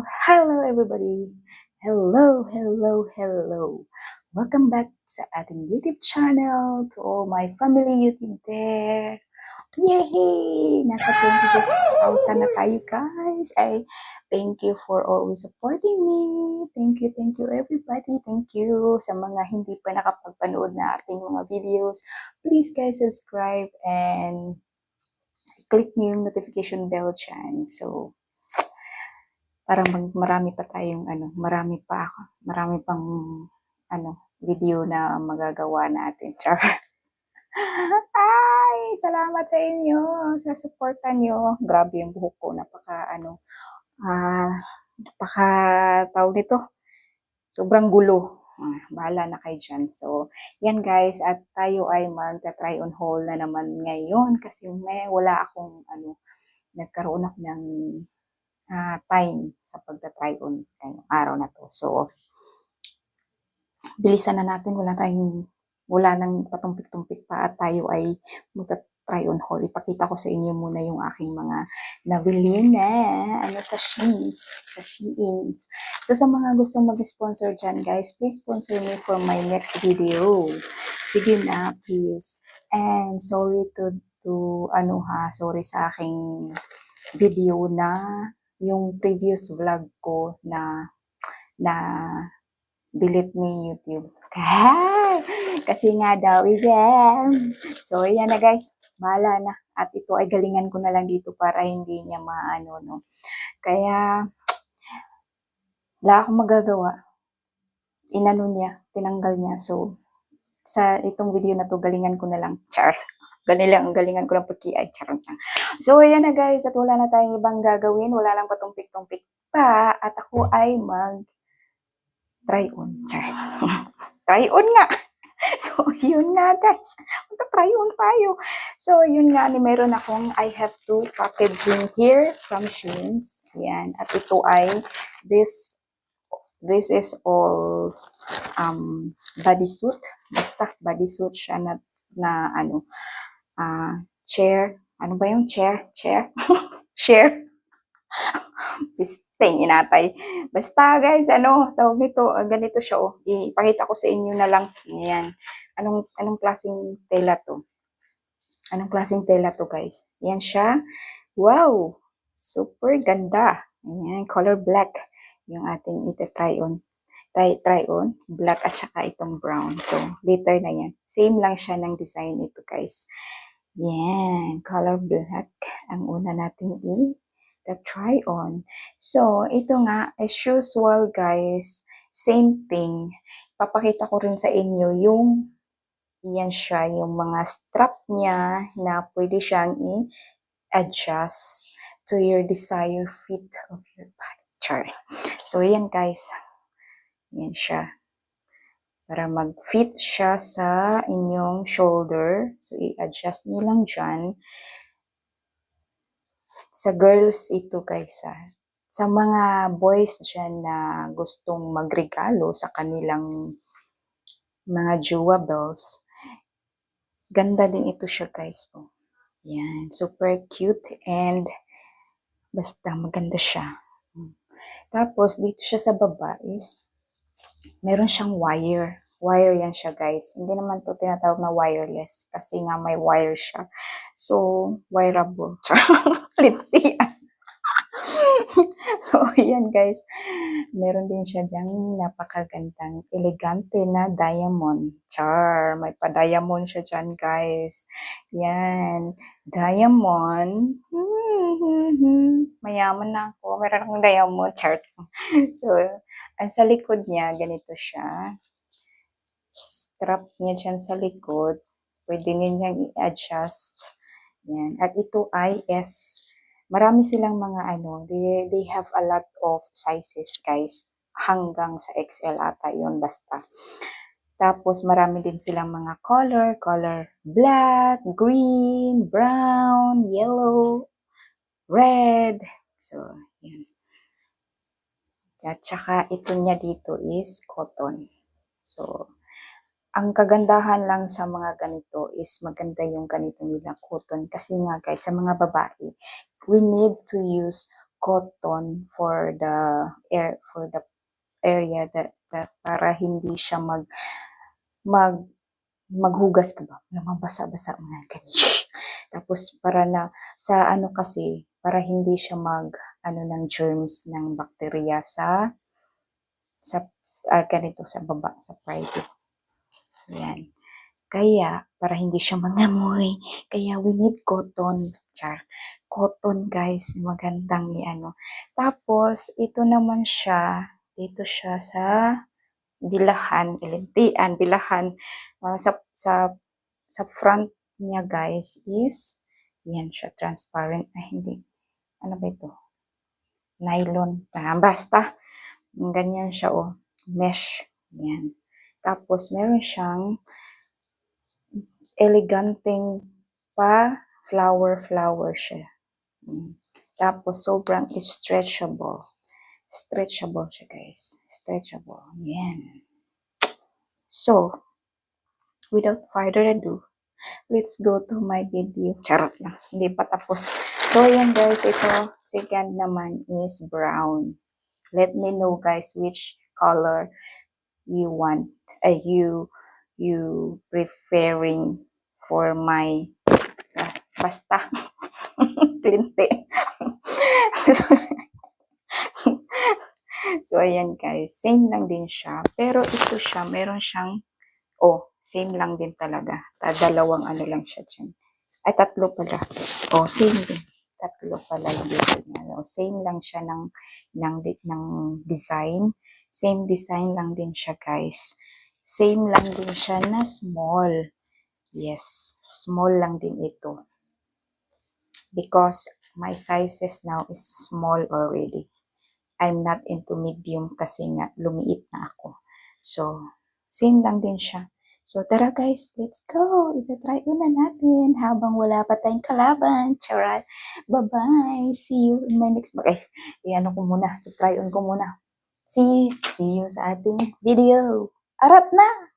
hello everybody! Hello! Welcome back sa ating YouTube channel, to all my family YouTube there. Yay! Nasa 26,000 na tayo guys. Thank you for always supporting me. Thank you everybody. Thank you sa mga hindi pa nakapagpanood na ating mga videos. Please guys, subscribe and click nyo yung notification bell dyan. So, parang marami pa tayong marami pang video na magagawa natin. Char. Ay, salamat sa inyo sa suporta nyo. Grabe yung buhok ko, napaka tawag nito. Sobrang gulo. Bahala na kayo dyan. So, yan guys, at tayo ay magta-try on haul na naman ngayon kasi wala akong nagkaroon ako ng time sa pagta-try on ngayong araw na to. So, bilisan na natin. Wala nang patumpik-tumpik pa at tayo ay magta-try on haul. Ipakita ko sa inyo muna yung aking mga nabili na sa Shein. So, sa mga gustong mag-sponsor dyan, guys, please sponsor me for my next video. Sige na, please. And sorry sorry sa aking video na yung previous vlog ko na delete ni YouTube. Kasi nga daw is So, yan na guys. Bahala na. At ito ay galingan ko na lang dito para hindi niya no. Kaya, wala akong magagawa. Tinanggal niya. So, sa itong video na to, galingan ko na lang. Char. Ang galingan ko ng pagki-ay. Charot lang. So, ayan na guys. At wala na tayong ibang gagawin. Wala lang patumpik-tumpik pa. At ako ay try on. Try on nga. So, yun nga guys. Magta-try on tayo. So, yun nga. Meron akong I have two packaging here from Shein. Yan. At ito ay this is all bodysuit. Basta bodysuit siya na chair. Ano ba yung chair? Share? Pisting, inatay. Basta guys, tawag nito, ganito siya Ipakita ko sa inyo na lang. Ayan. Anong klaseng tela to? Anong klaseng tela to guys? Yan siya. Wow! Super ganda. Ayan, color black. Yung ating ita-try on. Try on. Black at saka itong brown. So, later na yan. Same lang siya ng design ito guys. Yan. Color black. Ang una natin try on. So, ito nga, as usual guys, same thing. Papakita ko rin sa inyo yung yan siya, yung mga strap niya na pwede siyang i-adjust to your desired fit of your body. Char. So, yan guys. Yan siya. Para mag-fit siya sa inyong shoulder. So, i-adjust nyo lang dyan. Sa girls ito guys Sa mga boys dyan na gustong magregalo sa kanilang mga jewables, ganda din ito siya guys. Yan, super cute and basta maganda siya. Tapos dito siya sa baba is meron siyang wire. Wire yan siya guys. Hindi naman to tinatawag na wireless kasi nga may wire siya. So, wireable. Lintian. So, ayan guys. Meron din siya dyan napakagandang, elegante na diamond. Char. May pa-diamond siya dyan guys. Yan. Diamond. Mayaman na ako. Meron akong diamond. Char. So, ang sa likod niya, ganito siya. Strap niya dyan sa likod. Pwede ninyang i-adjust. Yan. At ito ay marami silang mga they have a lot of sizes guys. Hanggang sa XL ata yun basta. Tapos marami din silang mga color black, green, brown, yellow, red. So, yan. At saka ito niya dito is cotton. So, ang kagandahan lang sa mga ganito is maganda yung ganito nila cotton. Kasi nga guys, sa mga babae, we need to use cotton for the area that para hindi siya maghugas ka ba? Mabasa-basa mga ganyan. Tapos para na sa ano kasi para hindi siya ng germs ng bacteria sa ganito sa baba sa private. Yan. Kaya, para hindi siya mangamoy, kaya we need cotton. Cotton guys, magandang Tapos, ito naman siya, dito siya sa bilahan, sa front niya guys is, yan siya, transparent. Ay, hindi. Ano ba ito? Nylon. Basta, ganyan siya, mesh. Yan. Tapos, meron siyang eleganteng flower siya. Tapos, sobrang stretchable. Stretchable siya, guys. Stretchable. Yan. So, without further ado, let's go to my video. Charot lang. Hindi pa tapos. So, ayan guys. Ito, second naman is brown. Let me know, guys, which color you want. You preferring for my basta klinte. So ayan guys, same lang din siya, pero ito siya meron siyang same lang din talaga. Dalawang lang siya diyan. Ay tatlo pala. Same din. Tatlo pala dito niya. Same lang siya ng design. Same design lang din siya guys. Same lang din siya na small. Yes, small lang din ito. Because my sizes now is small already. I'm not into medium kasi nga lumiit na ako. So, same lang din siya. So, tara guys, let's go. Ita-try una natin habang wala pa tayong kalaban. Charat. Bye-bye. See you in my next try on ko muna. See you sa ating video. Arap na!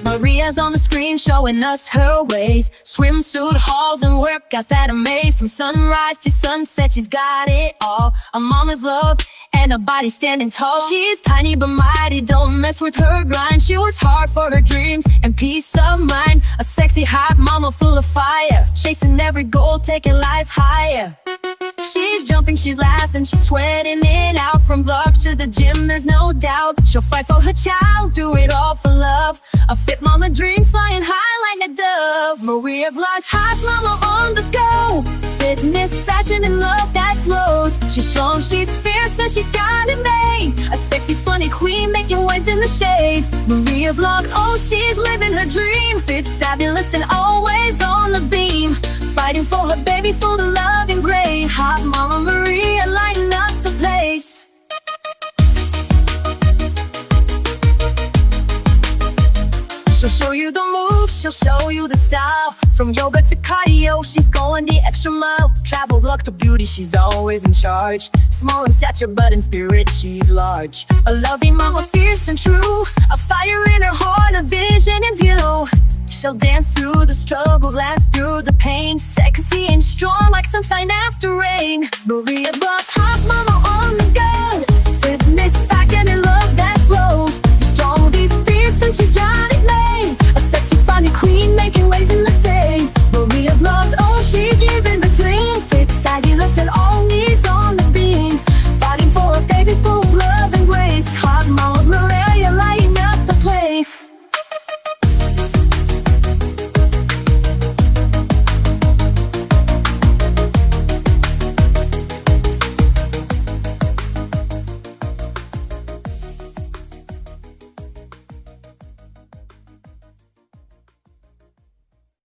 Maria's on the screen showing us her ways. Swimsuit hauls and workouts that amaze. From sunrise to sunset, she's got it all. A mama's love and a body standing tall. She's tiny but mighty, don't mess with her grind. She works hard for her dreams and peace of mind. A sexy hot mama full of fire, chasing every goal, taking life higher. She's jumping, she's laughing, she's sweating it out. From vlogs to the gym, there's no doubt she'll fight for her child, do it all for love. A fit mama dreams flying high like a dove. Maria Vlogs, hot mama on the go. Fit Fitness, fashion, and love that flows. She's strong, she's fierce, and she's got it made. A sexy, funny queen making waves in the shade. Maria Vlog, oh, she's living her dream. Fit, fabulous, and always on the beam. Fighting for her baby, full of love and grace. Hot Mama Maria, lighting up the place. She'll show you the moves, she'll show you the style. From yoga to cardio, she's going the extra mile. Travel vlog to beauty, she's always in charge. Small in stature, but in spirit, she's large. A loving mama, fierce and true. A fire in her heart, a vision in view. She'll dance through the struggles, laugh through the pain. Sexy and strong like sunshine after rain. Maria Vlog's hot mama on the go. Fitness, fashion, and love that flows. She's strong, she's fierce, and she's